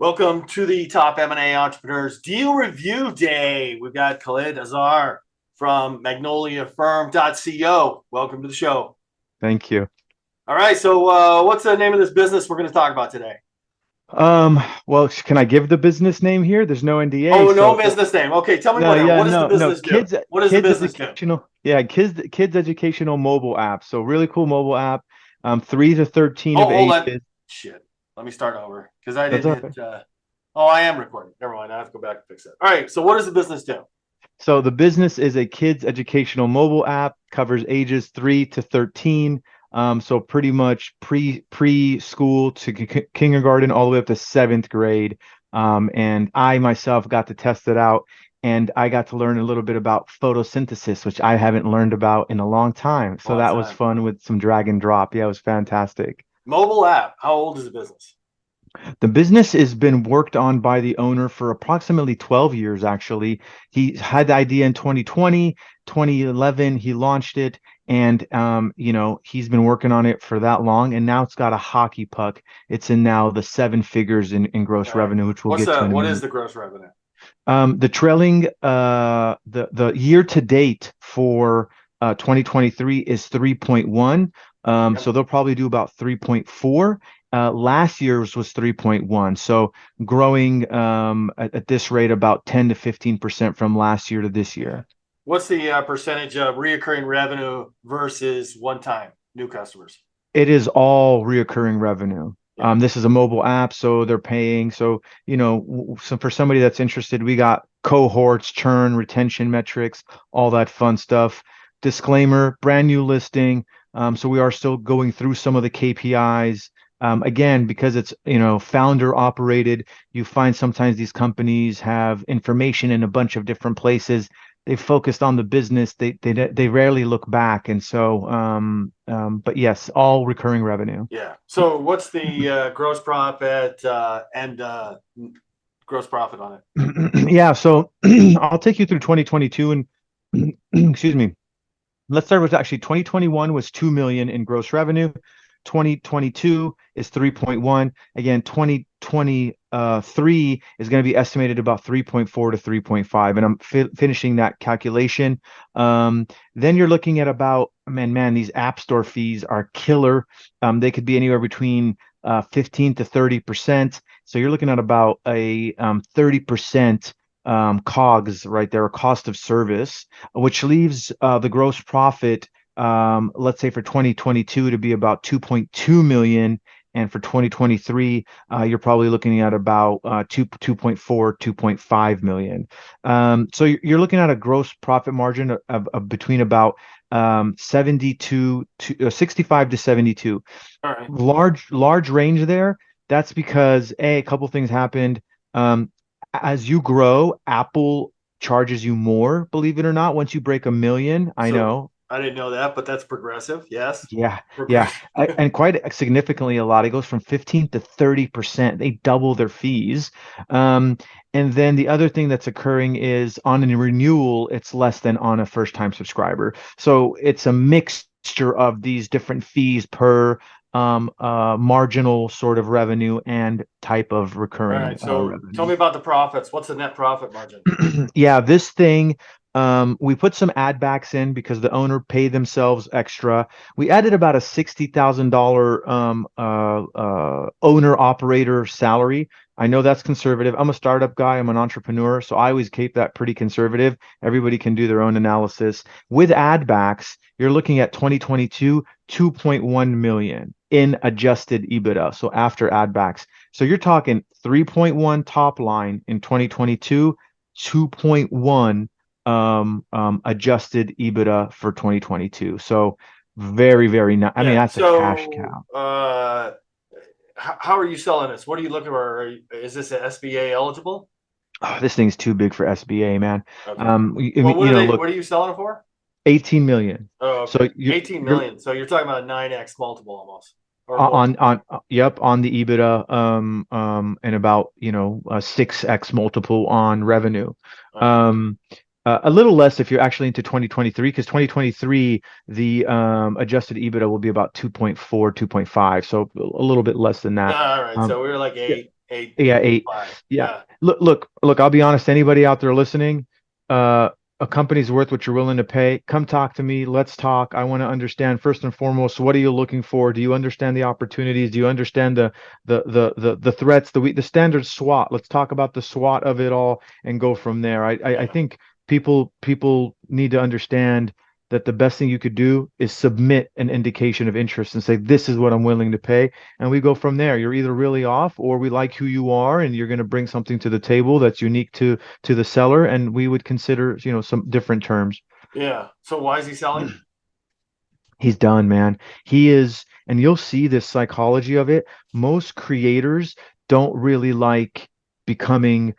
Welcome to the Top M&A Entrepreneurs Deal Review Day. We've got Khalid Azhar from magnoliafirm.co. Welcome to the show. Thank you. All right, so what's the name of this business we're going to talk about today? Well, can I give the business name here? There's no NDA, Oh, no so business name. Okay, tell me no, more now. yeah, What does the no. business do? What does the Kids business do? educational, yeah, kids educational mobile app. So really cool mobile app. 3 to 13 Oh, of hold on. ages. Shit. Let me start over because I That's didn't all right. hit. Oh, I am recording. Never mind. I have to go back and fix it. All right, so what does the business do? So the business is a kids educational mobile app, covers ages 3 to 13. So pretty much preschool to kindergarten all the way up to seventh grade. And I myself got to test it out, and I got to learn a little bit about photosynthesis, which I haven't learned about in a long time. So Long that was time. fun with some drag and drop. Yeah, it was fantastic. Mobile app. How old is the business? The business has been worked on by the owner for approximately 12 years, actually. He had the idea in 2020, 2011, he launched it, and he's been working on it for that long, and now it's got a hockey puck. It's in now the seven figures in gross All right. revenue, which we'll get to in a What is minute. the gross revenue? The trailing the year to date for 2023 is 3.1. Yep. So they'll probably do about 3.4. Last year's was 3.1. So growing at this rate about 10 to 15% from last year to this Yeah. year. What's the percentage of reoccurring revenue versus one time new customers? It is all reoccurring revenue. Yeah. This is a mobile app, so they're paying. So, so for somebody that's interested, we got cohorts, churn, retention metrics, all that fun stuff. Disclaimer, brand new listing. So we are still going through some of the KPIs. Again, because it's, founder operated, you find sometimes these companies have information in a bunch of different places. They focused on the business. They rarely look back, and so but yes, all recurring revenue. Yeah. So what's the gross profit and gross profit on it? Yeah, so I'll take you through 2022 and excuse me. Let's start with actually 2021 was 2 million in gross revenue. 2022 is 3.1. Again, 2023 is going to be estimated about 3.4 to 3.5. And I'm finishing that calculation. Then you're looking at about, man, these app store fees are killer. They could be anywhere between 15 to 30%. So you're looking at about a 30% COGS right there, cost of service, which leaves the gross profit, let's say for 2022 to be about 2.2 million. And for 2023, you're probably looking at about 2.4, 2.5 million. So you're looking at a gross profit margin of between about 72 to 65 to 72. All right. Large range there. That's because a couple things happened. Um, as you grow, Apple charges you more, believe it or not, once you break a million. I So know. I didn't know that, but that's progressive. Yes. Yeah, yeah. Progressive. And quite significantly a lot. It goes from 15 to 30%. They double their fees. Um, and then the other thing that's occurring is on a renewal, it's less than on a first-time subscriber. So it's a mixture of these different fees per marginal sort of revenue and type of All recurring right. So tell revenue. me about the profits. What's the net profit margin? Yeah, this thing, we put some ad backs in because the owner paid themselves extra. We added about a $60,000 owner operator salary. I know that's conservative. I'm a startup guy, I'm an entrepreneur, so I always keep that pretty conservative. Everybody can do their own analysis. With ad backs, you're looking at 2022, 2.1 million in adjusted EBITDA. So after ad backs. So you're talking 3.1 top line in 2022, 2.1 adjusted EBITDA for 2022. So very, very nice. I mean, Yeah. that's a cash So cow. how are you selling this? What are you looking for? Is this a SBA eligible? Oh, this thing's too big for SBA, man. Okay. Well, Look, what are you selling it for? 18 million. Oh, So okay. 18 you're million. So you're talking about a 9x multiple almost or more. on yep, on the EBITDA, and about, a 6x multiple on revenue. Okay. Um, a little less if you're actually into 2023, because 2023, the adjusted EBITDA will be about 2.4, 2.5, so a little bit less than that. All right. Um, So we were like yeah, Eight, Yeah, eight, eight. five. Yeah. Yeah. Look, I'll be honest, anybody out there listening, a company's worth what you're willing to pay. Come talk to me. Let's talk. I want to understand first and foremost, what are you looking for? Do you understand the opportunities? Do you understand the threats, the standard SWOT? Let's talk about the SWOT of it all and go from there. I Yeah. think people need to understand that the best thing you could do is submit an indication of interest and say, this is what I'm willing to pay, and we go from there. You're either really off, or we like who you are and you're going to bring something to the table that's unique to the seller, and we would consider, some different terms. Yeah. So why is he selling? He's done, man. He is, and you'll see this psychology of it. Most creators don't really like becoming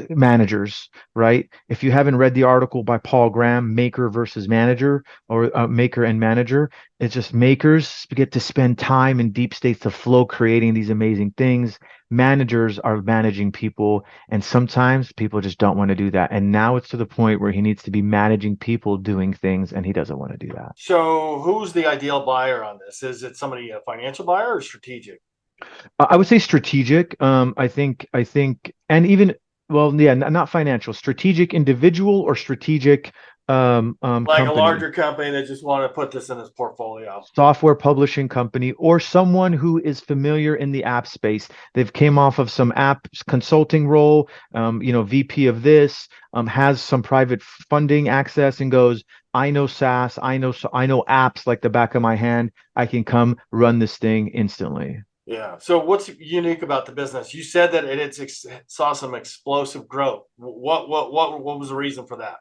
managers, right? If you haven't read the article by Paul Graham, Maker versus Manager, or Maker and Manager, it's just makers get to spend time in deep states of flow creating these amazing things. Managers are managing people, and sometimes people just don't want to do that. And now it's to the point where he needs to be managing people doing things, and he doesn't want to do that. So who's the ideal buyer on this? Is it somebody, a financial buyer or strategic? I would say strategic. I think, and even, well, yeah, not financial, strategic individual or strategic Like a company, larger company that just want to put this in his portfolio. software publishing company, or someone who is familiar in the app space. They've came off of some app consulting role, VP of this, has some private funding access, and goes, I know SaaS, I know apps like the back of my hand. I can come run this thing instantly. Yeah. So what's unique about the business? You said that saw some explosive growth. What was the reason for that?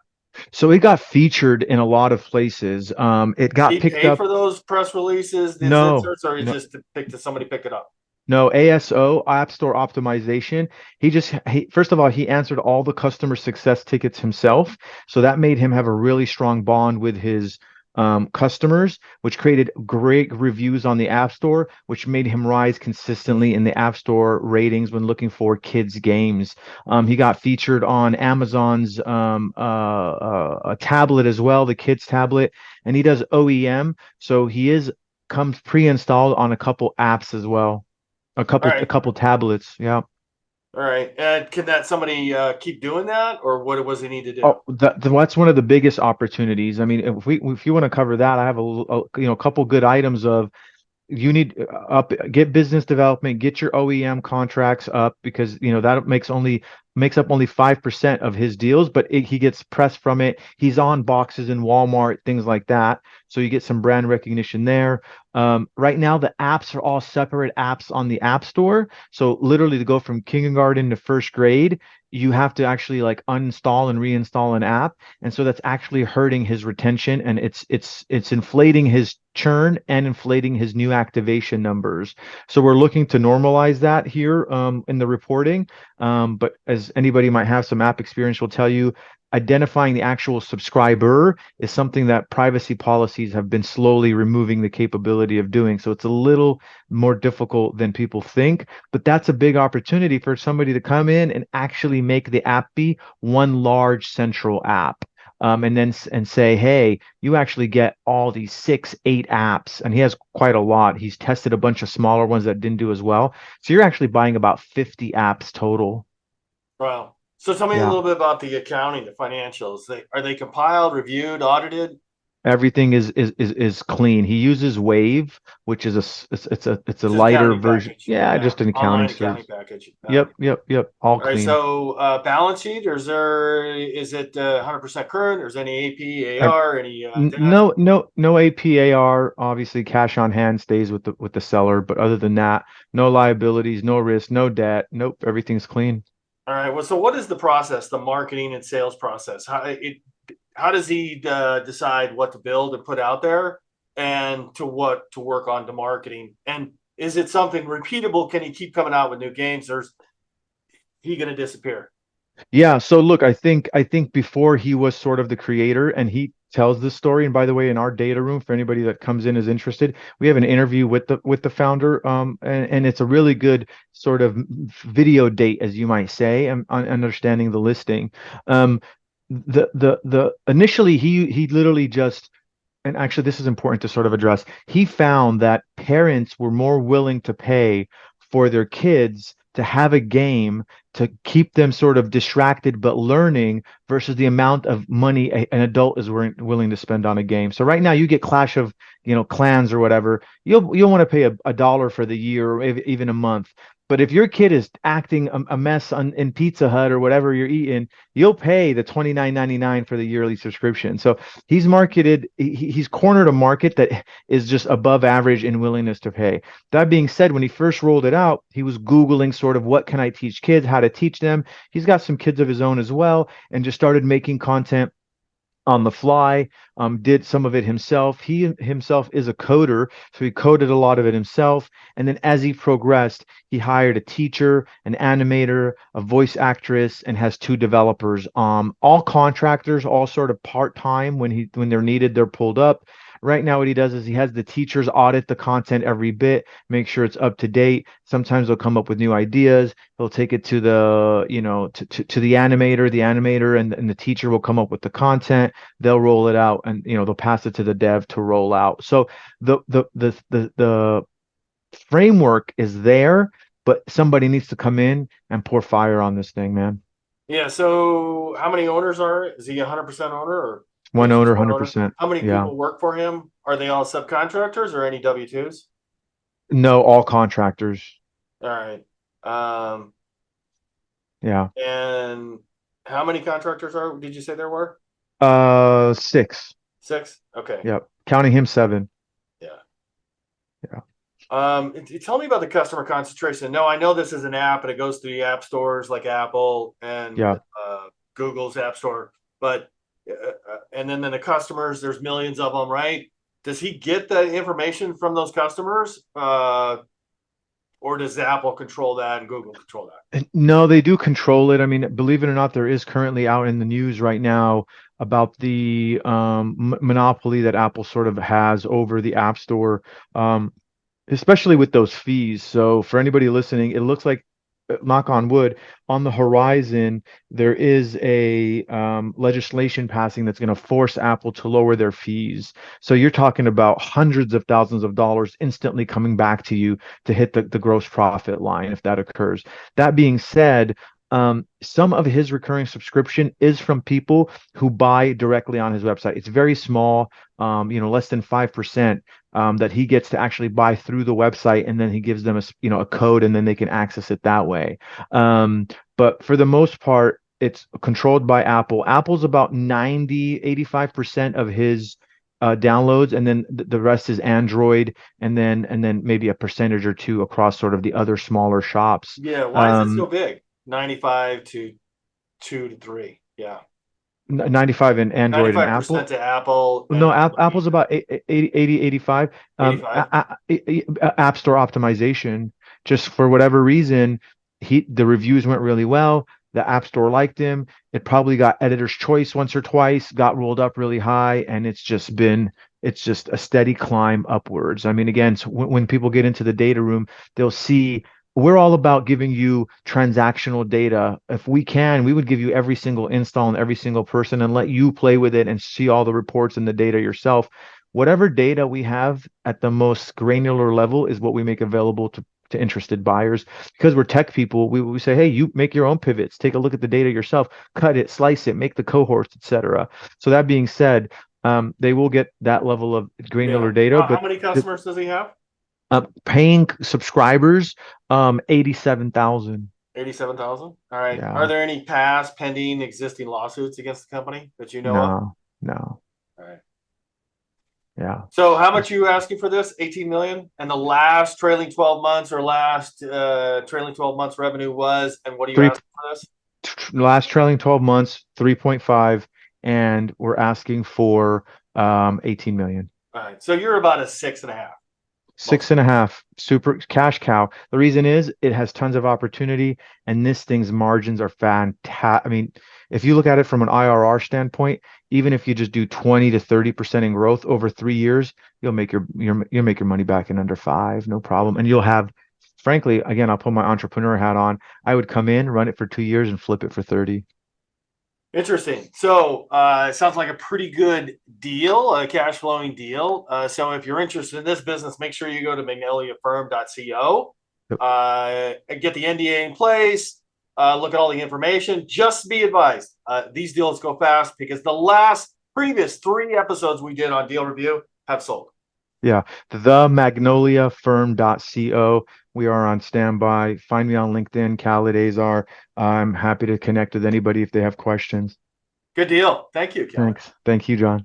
So it got featured in a lot of places. It Did got he picked pay up. for those press releases, these No, inserts, or is no, just somebody pick it up? no, ASO, App Store Optimization. He first of all, he answered all the customer success tickets himself. So that made him have a really strong bond with his customers, which created great reviews on the App Store, which made him rise consistently in the App Store ratings when looking for kids games. He got featured on Amazon's a tablet as well, the kids tablet, and he does OEM. So he is comes pre-installed on a couple apps as well. A All couple a right. couple tablets, yeah. All right. And can that somebody keep doing that, or what does he need to do? Oh, that's one of the biggest opportunities. I mean, if you want to cover that, I have a couple good items of, you need get business development, get your OEM contracts up, because that makes up only 5% of his deals, but he gets press from it. He's on boxes in Walmart, things like that. So you get some brand recognition there. Right now, the apps are all separate apps on the App Store. So literally, to go from kindergarten to first grade, you have to actually like uninstall and reinstall an app, and so that's actually hurting his retention, and it's inflating his churn and inflating his new activation numbers. So we're looking to normalize that here in the reporting. But as anybody might have some app experience will tell you, identifying the actual subscriber is something that privacy policies have been slowly removing the capability of doing. So it's a little more difficult than people think, but that's a big opportunity for somebody to come in and actually make the app be one large central app. And then and say, hey, you actually get all these 6, 8 apps, and he has quite a lot. He's tested a bunch of smaller ones that didn't do as well. So you're actually buying about 50 apps total. Wow. So tell me a Yeah. little bit about the accounting, the financials. Are they compiled, reviewed, audited? Everything is clean. He uses Wave, which is it's a It's just lighter accounting version. package. Yeah, Yeah. just an accounting Online service. accounting package. Yep, yep, yep. All All right. clean. So balance sheet, or is it 100% current, or is any AP, Ev- AR, any debt? no APAR. Obviously, cash on hand stays with the seller, but other than that, no liabilities, no risk, no debt. Nope, everything's clean. All right. Well, so what is the process, the marketing and sales process? How does he decide what to build and put out there, and to what to work on to marketing? And is it something repeatable? Can he keep coming out with new games, or is he going to disappear? Yeah, so look, I think before he was sort of the creator, and he tells this story. And by the way, in our data room, for anybody that comes in is interested, we have an interview with the founder, and it's a really good sort of video date, as you might say, on understanding the listing. Um, the initially he literally just, and actually this is important to sort of address. He found that parents were more willing to pay for their kids to have a game to keep them sort of distracted but learning versus the amount of money an adult is willing to spend on a game. So right now you get Clash of, Clans or whatever. You'll want to pay a dollar for the year or even a month. But if your kid is acting a mess in Pizza Hut or whatever you're eating, you'll pay the 29.99 for the yearly subscription. So he's cornered a market that is just above average in willingness to pay. That being said, when he first rolled it out, he was Googling sort of what can I teach kids, how to teach them. He's got some kids of his own as well, and just started making content on the fly, did some of it himself. He himself is a coder, so he coded a lot of it himself. And then as he progressed, he hired a teacher, an animator, a voice actress, and has two developers. All contractors, all sort of part-time when they're needed, they're pulled up. Right now, what he does is he has the teachers audit the content every bit, make sure it's up to date. Sometimes they'll come up with new ideas. He'll take it to to the animator. The animator and the teacher will come up with the content. They'll roll it out, and they'll pass it to the dev to roll out. So the framework is there, but somebody needs to come in and pour fire on this thing, man. Yeah. So how many owners is he 100% owner or One just owner, one owner? 100%. How many Yeah. people work for him? Are they all subcontractors or any W-2s? No, all contractors. All right. Um, Yeah. and how many contractors did you say there were? Six. Six? Okay. Yep. Counting him, seven. Yeah. Yeah. Tell me about the customer concentration. No, I know this is an app and it goes through the app stores like Apple and Yeah. Google's app store, but and then the customers, there's millions of them, right? Does he get the information from those customers, or does Apple control that and Google control that? No, they do control it. I mean, believe it or not, there is currently out in the news right now about the monopoly that Apple sort of has over the App Store. Especially with those fees. So for anybody listening, it looks like, knock on wood, on the horizon, there is a legislation passing that's going to force Apple to lower their fees. So you're talking about hundreds of thousands of dollars instantly coming back to you to hit the gross profit line if that occurs. That being said, some of his recurring subscription is from people who buy directly on his website. It's very small, less than 5%, that he gets to actually buy through the website, and then he gives them a code, and then they can access it that way. But for the most part, it's controlled by Apple. Apple's about 85% of his downloads, and then the rest is Android, and then maybe a percentage or two across sort of the other smaller shops. Yeah. Why is it so big? 95 to 2 to 3. Yeah. 95 in Android and 95% Apple. to Apple No, and Apple's about 80, 85. 85. App Store optimization, just for whatever reason, the reviews went really well. The App Store liked him. It probably got editor's choice once or twice, got rolled up really high, and it's just a steady climb upwards. I mean, again, so when people get into the data room, they'll see we're all about giving you transactional data. If we can, we would give you every single install and every single person and let you play with it and see all the reports and the data yourself. Whatever data we have at the most granular level is what we make available to interested buyers. Because we're tech people, we say, hey, you make your own pivots, take a look at the data yourself, cut it, slice it, make the cohorts, etc. So that being said, they will get that level of Yeah. granular data, How but many customers does he have? paying subscribers, 87,000. 87,000. All right. Are Yeah. there any past pending existing lawsuits against the company that you know of? No, no. All right. Yeah. So how much are you asking for this? 18 million? And the last trailing 12 months or last trailing 12 months revenue was, and what are you Three asking for this? last trailing 12 months, 3.5, and we're asking for 18 million. All right. So you're about a 6.5. Most. Six and a half, super cash cow. The reason is it has tons of opportunity, and this thing's margins are fantastic. I mean, if you look at it from an IRR standpoint, even if you just do 20 to 30% in growth over 3 years, you'll make your money back in under five, no problem. And you'll have, frankly, again, I'll put my entrepreneur hat on. I would come in, run it for 2 years, and flip it for 30. Interesting. So it sounds like a pretty good deal, a cash flowing deal. So if you're interested in this business, make sure you go to magnoliafirm.co. Yep. get the NDA in place, look at all the information. Just be advised, these deals go fast because the previous 3 episodes we did on deal review have sold. Yeah, themagnoliafirm.co. We are on standby. Find me on LinkedIn, Khaled Azar. I'm happy to connect with anybody if they have questions. Good deal. Thank you, Kelly. Thanks. Thank you, John.